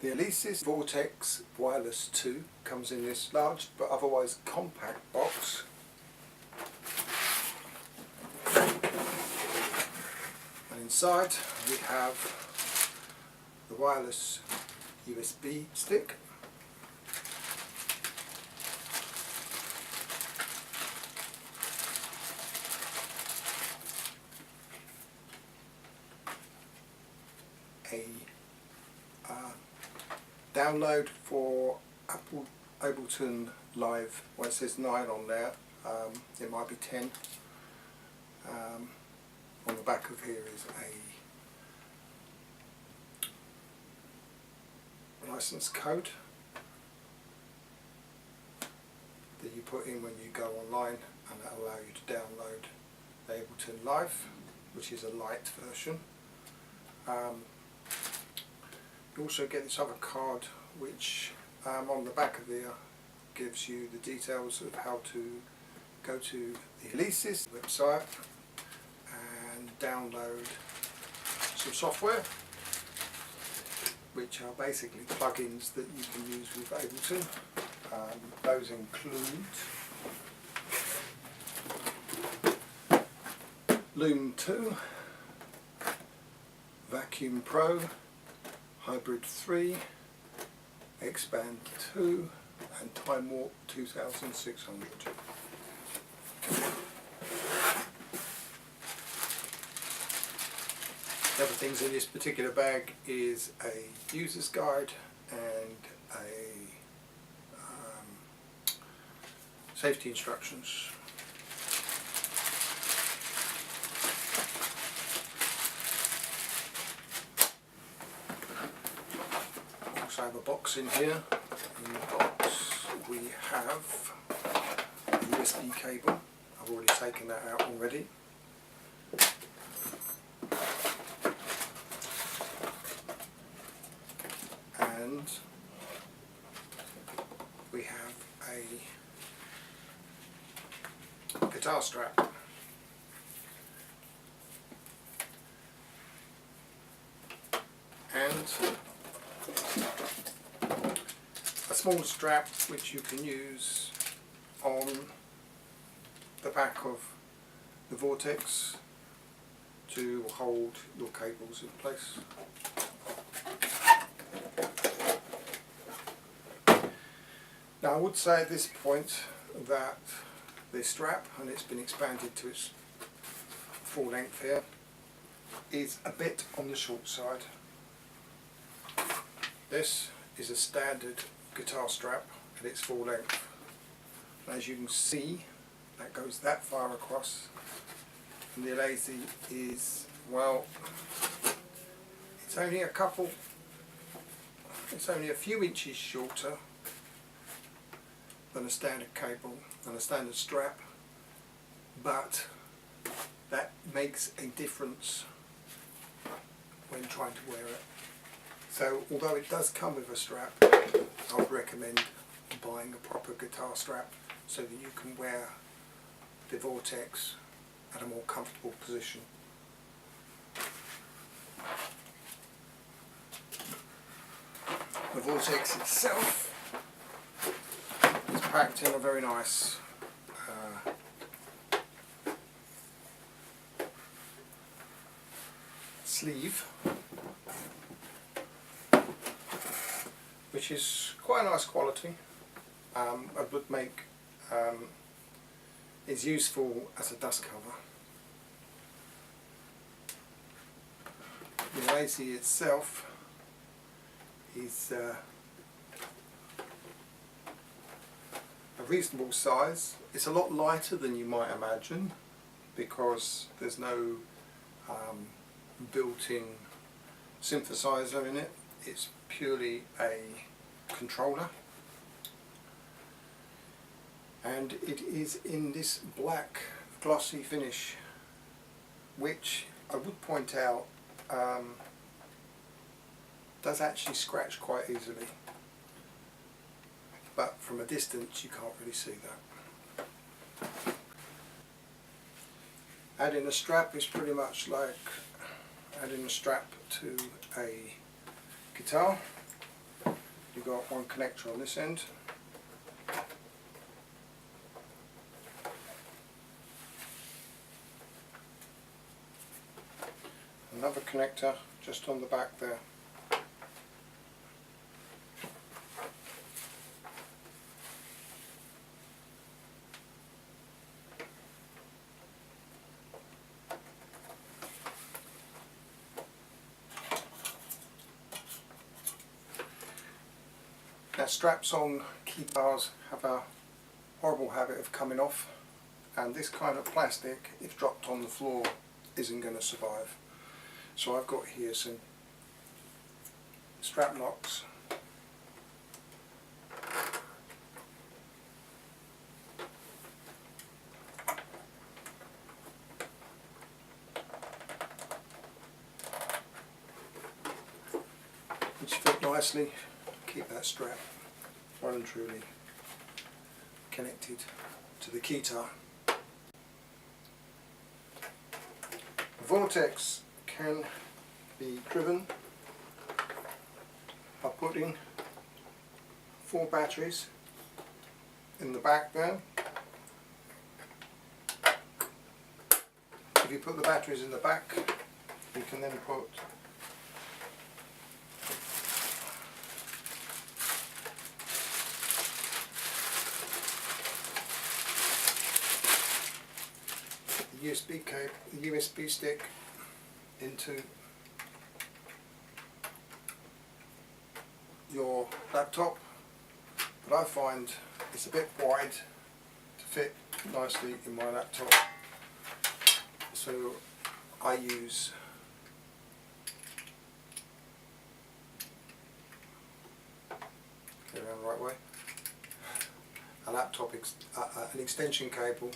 The Alesis Vortex Wireless 2 comes in this large but otherwise compact box. And inside we have the wireless USB stick, a download for Ableton Live. Well, it says 9 on there, it might be 10. On the back of here is a license code that you put in when you go online, and that will allow you to download the Ableton Live, which is a light version. You also get this other card which on the back of there gives you the details of how to go to the Alesis website and download some software, which are basically plugins that you can use with Ableton. Those include Loom 2, Vacuum Pro, Hybrid 3, Expand 2 and Time Warp 2600. The other things in this particular bag is a user's guide and a safety instructions. Also have a box in here. In the box we have a USB cable. I've already taken that out already. And we have a guitar strap. And a small strap which you can use on the back of the Vortex to hold your cables in place. Now I would say at this point that this strap, and it's been expanded to its full length here, is a bit on the short side. This is a standard guitar strap at its full length. And as you can see, that goes that far across, and the Alesis is, well, it's only a few inches shorter than a standard cable and a standard strap, but that makes a difference when trying to wear it. So although it does come with a strap, I would recommend buying a proper guitar strap so that you can wear the Vortex at a more comfortable position. The Vortex itself is packed in a very nice sleeve, which is quite a nice quality. I would make is useful as a dust cover. The Alesis itself is a reasonable size. It's a lot lighter than you might imagine because there's no built-in synthesizer in it. It's purely a controller, and it is in this black glossy finish, which I would point out does actually scratch quite easily, but from a distance you can't really see that. Adding a strap is pretty much like adding a strap to a guitar. you've got one connector on this end, another connector just on the back there. Now, straps on Keytars have a horrible habit of coming off, and this kind of plastic, if dropped on the floor, isn't going to survive. So I've got here some strap locks. Which fit nicely, keep that strap well and truly connected to the Keytar. The Vortex can be driven by putting 4 batteries in the back there. If you put the batteries in the back, you can then put the USB cable, the USB stick into your laptop, but I find it's a bit wide to fit nicely in my laptop, so I use get around the right way, a laptop an extension cable,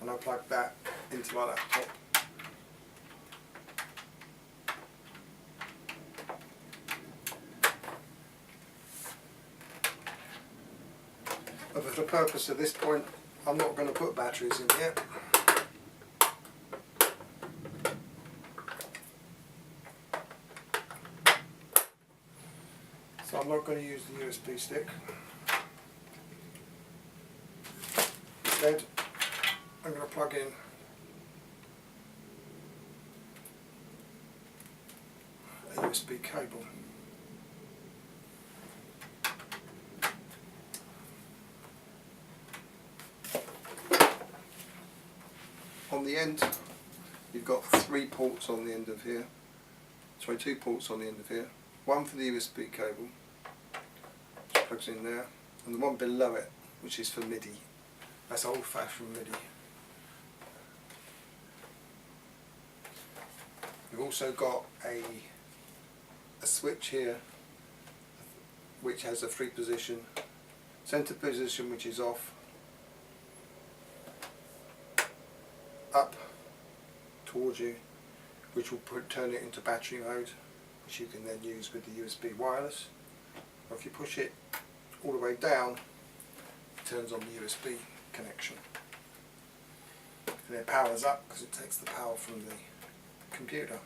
and I plug that into my laptop. But for the purpose of this point, I'm not going to put batteries in here. So I'm not going to use the USB stick. Instead, I'm going to plug in a USB cable. On the end, you've got 3 ports on the end of here. Sorry, 2 ports on the end of here. One for the USB cable, which plugs in there, and the one below it, which is for MIDI. That's old-fashioned MIDI. You've also got a switch here, which has a 3-position, center position which is off, up towards you, which will turn it into battery mode, which you can then use with the USB wireless. Or if you push it all the way down, it turns on the USB connection. And it powers up because it takes the power from the computer.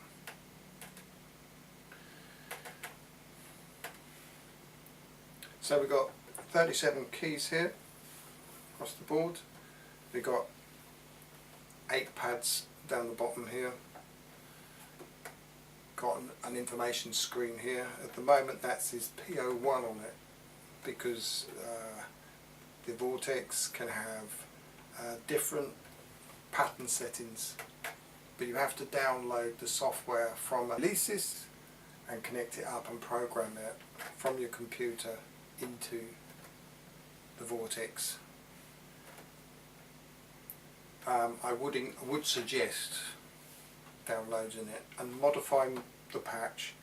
So we've got 37 keys here across the board. We've got 8 pads down the bottom here. Got an information screen here. At the moment that says P01 on it because the Vortex can have different pattern settings, but you have to download the software from Alesis and connect it up and program it from your computer into the Vortex. I would suggest downloading it and modifying the patch,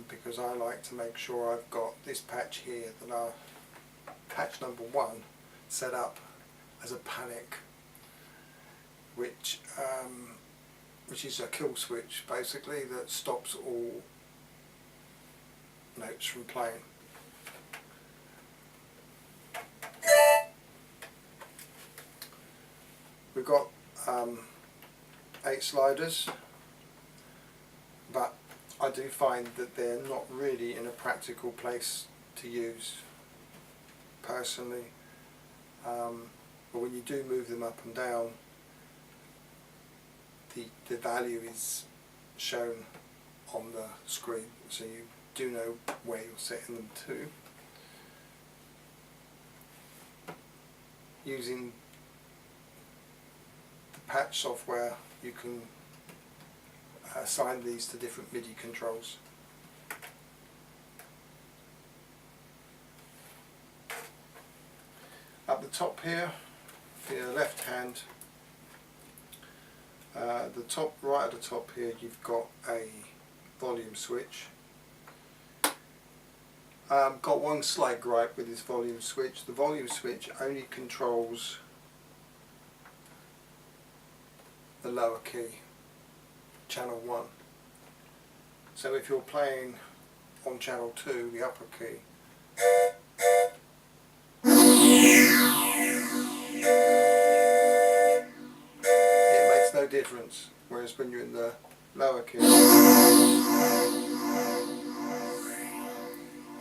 because I like to make sure I've got this patch here, patch number 1, set up as a panic, which is a kill switch basically that stops all notes from playing. We've got 8 sliders, but I do find that they're not really in a practical place to use personally, but when you do move them up and down, the value is shown on the screen, so you do know where you're setting them to. Using the patch software, you can assign these to different MIDI controls. Up the top here, for your left hand, the top right at the top here, you've got a volume switch. Got one slight gripe with this volume switch. The volume switch only controls the lower key, channel 1. So if you're playing on channel 2, the upper key, it makes no difference, whereas when you're in the lower key,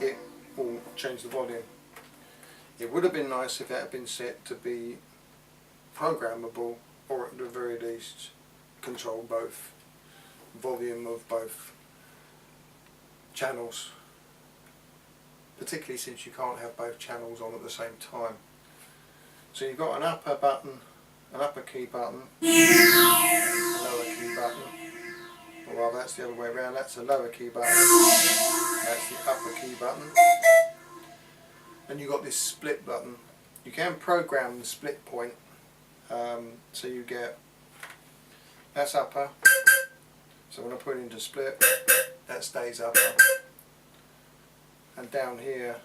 it will change the volume. It would have been nice if that had been set to be programmable, or at the very least control both volume of both channels, particularly since you can't have both channels on at the same time. So you've got an upper button, an upper key button, a lower key button. Well, that's the other way around. That's a lower key button, that's the upper key button. And you've got this split button. You can program the split point, so you get, that's upper, so when I put it into split, that stays upper. And down here,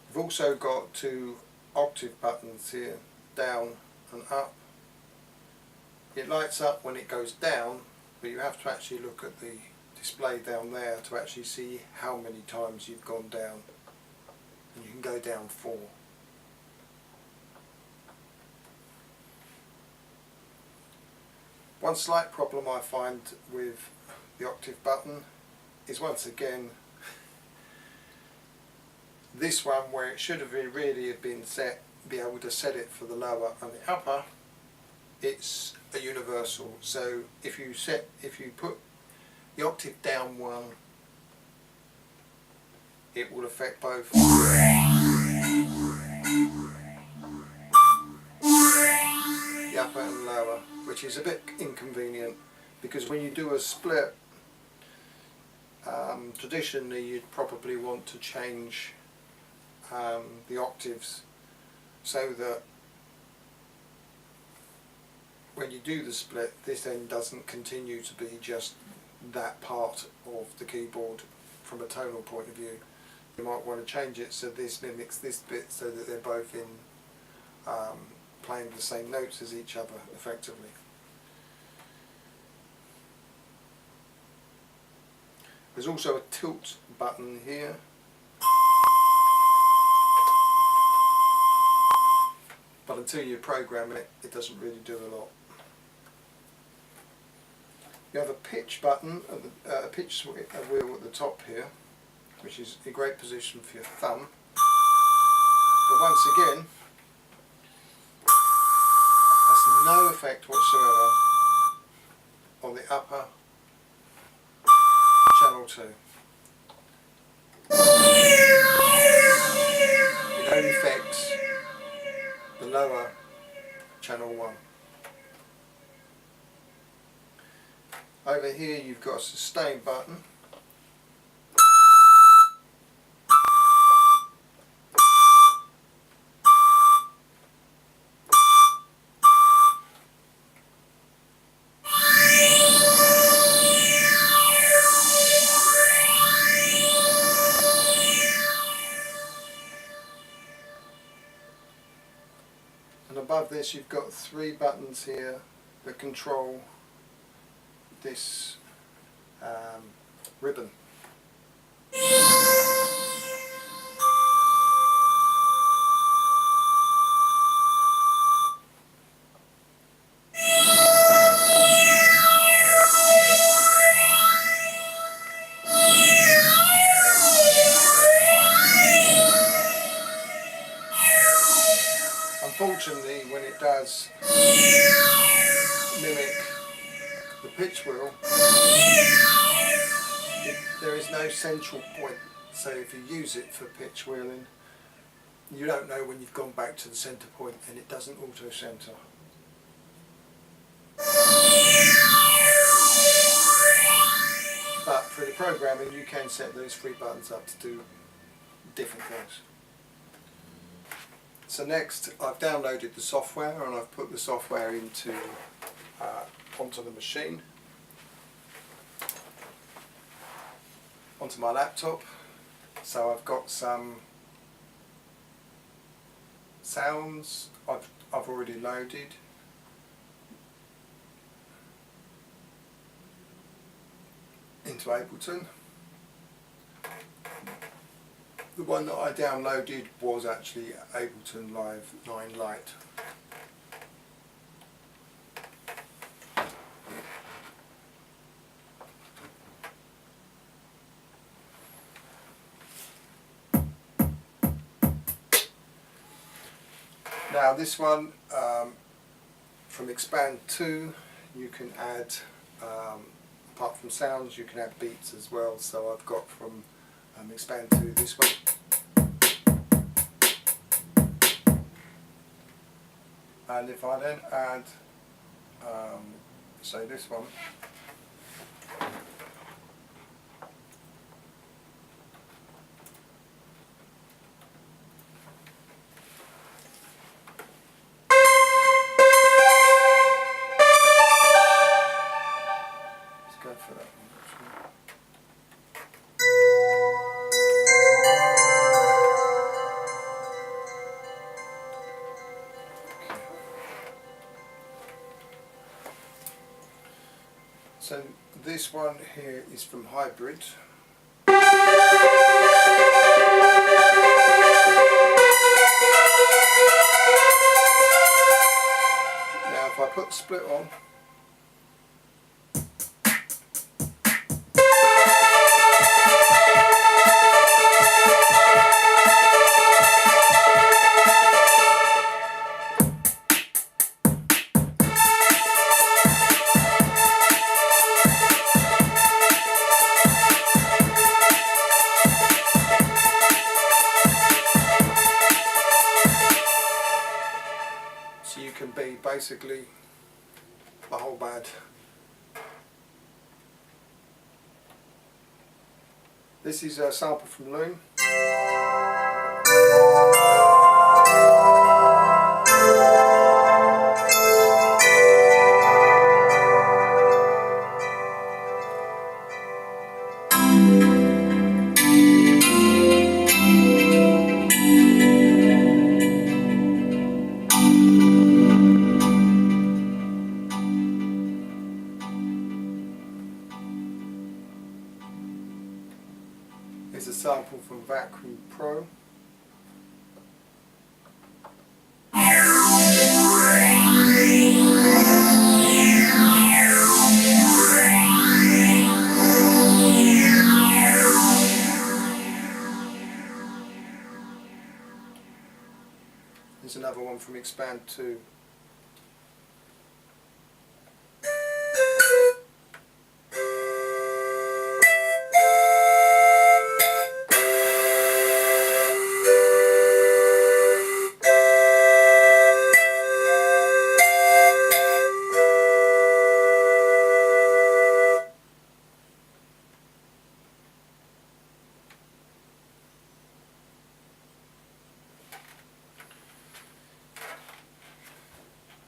we've also got two octave buttons here, down and up. It lights up when it goes down, but you have to actually look at the display down there to actually see how many times you've gone down. And you can go down 4. One slight problem I find with the octave button is, once again, this one where it should have really been set, be able to set it for the lower and the upper, it's a universal. So if you put the octave down one, it will affect both the upper and lower, which is a bit inconvenient, because when you do a split, traditionally you'd probably want to change the octaves so that when you do the split, this then doesn't continue to be just that part of the keyboard from a tonal point of view. You might want to change it so this mimics this bit, so that they're both in playing the same notes as each other effectively. There's also a tilt button here. But until you program it, it doesn't really do a lot. You have a pitch button, a pitch wheel at the top here, which is a great position for your thumb. But once again, has no effect whatsoever on the upper channel 2. It only affects the lower channel 1. Over here you've got a sustain button. And above this you've got 3 buttons here that control this ribbon. when it does mimic the pitch wheel, there is no central point. So if you use it for pitch wheeling, you don't know when you've gone back to the centre point, and it doesn't auto centre. But for the programming, you can set those three buttons up to do different things. So next, I've downloaded the software, and I've put the software into onto the machine, onto my laptop. So I've got some sounds I've already loaded. Into Ableton. The one that I downloaded was actually Ableton Live 9 Lite. Now this one, from Expand 2, you can add, apart from sounds, you can add beats as well. So I've got from Expand 2 this one. And if I then add, say this one, let's go for that one. So this one here is from Hybrid. Now if I put the split on, so you can be basically the whole band. This is a sample from Loom. Here's a sample from Vacuum Pro. Here's another one from Expand 2.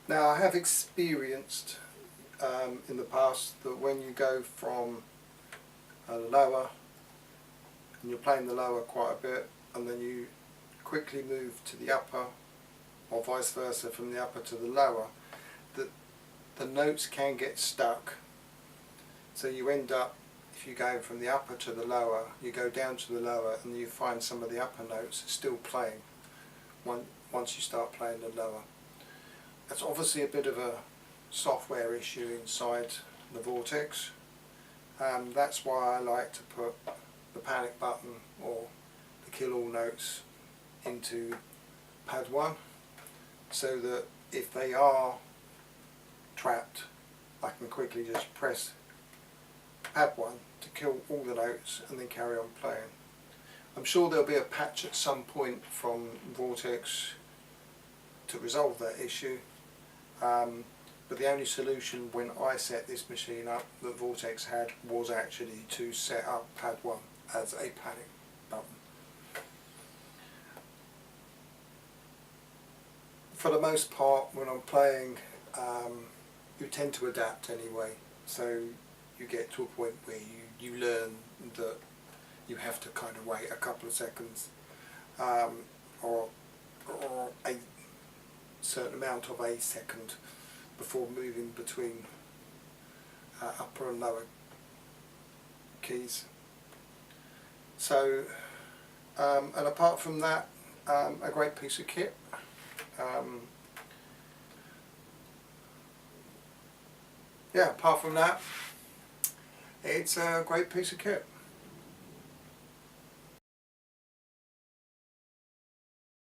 Now I have experienced in the past that when you go from a lower, and you're playing the lower quite a bit, and then you quickly move to the upper, or vice versa from the upper to the lower, that the notes can get stuck. So you end up, if you go from the upper to the lower, you go down to the lower, and you find some of the upper notes still playing once you start playing the lower. That's obviously a bit of a software issue inside the Vortex. That's why I like to put the panic button or the kill all notes into pad 1, so that if they are trapped, I can quickly just press pad 1 to kill all the notes and then carry on playing. I'm sure there'll be a patch at some point from Vortex to resolve that issue, but the only solution when I set this machine up that Vortex had was actually to set up pad 1 as a panic button. For the most part, when I'm playing, you tend to adapt anyway, so you get to a point where you learn that you have to kind of wait a couple of seconds or a certain amount of a second before moving between upper and lower keys. So, and apart from that, a great piece of kit. Yeah, apart from that, it's a great piece of kit.